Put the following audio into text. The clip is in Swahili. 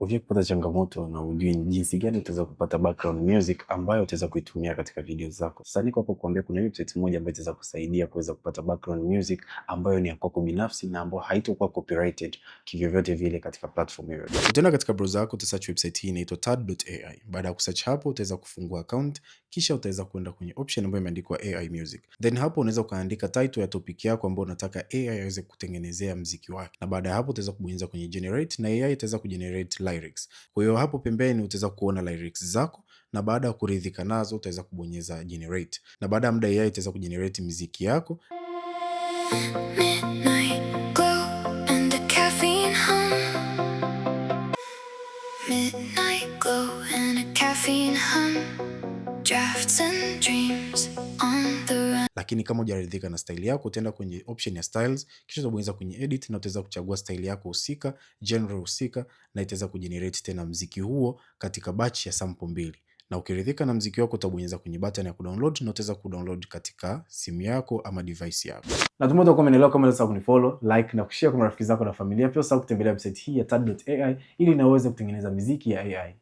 Uje kupata changamoto na ujui jinsi gani utaweza kupata background music ambayo utaweza kuitumia katika video zako. Sasa niko hapo kuambia kuna website moja ambayo itaweza kusaidia kuweza kupata background music ambayo ni ya kwako binafsi na ambayo haitakuwa copyrighted kivyovyote vile katika platform yoyote. Utaenda katika browser yako, utasearch website hii inaitwa tad.ai. Baada ya kusearch hapo utaweza kufungua account, kisha utaweza kwenda kwenye option ambayo imeandikwa AI music. Then hapo unaweza kuandika title ya topic yako ambayo unataka AI aweze kutengenezea muziki wake. Na baada ya hapo utaweza kubonyeza kwenye generate na AI itaweza kugenerate lyrics. Kwa hiyo hapo pembeni utaweza kuona lyrics zako na baada ya kuridhika nazo utaweza kubonyeza generate. Na baada ya muda AI itaweza kugenerate muziki yako. Midnight glow and a caffeine hum. Midnight glow and a caffeine hum. Drafts and dreams on the run. Lakini kama hujaridhika na style yako utaenda kwenye option ya styles, kisha utabonyeza kwenye edit na utaweza kuchagua style yako husika, genre husika, na itaweza kugenerate tena muziki huo katika batch ya sample mbili. Na ukiridhika na muziki wako utabonyeza kwenye button ya kudownload na utaweza kudownload katika simu yako ama device yako. Natumai utakuwa umeelewa. Kama unataka kunifollow, like na kushare kwa marafiki zako na familia. Pia usahau kutembelea website hii ya tad.ai ili na uweze kutengeneza muziki ya AI.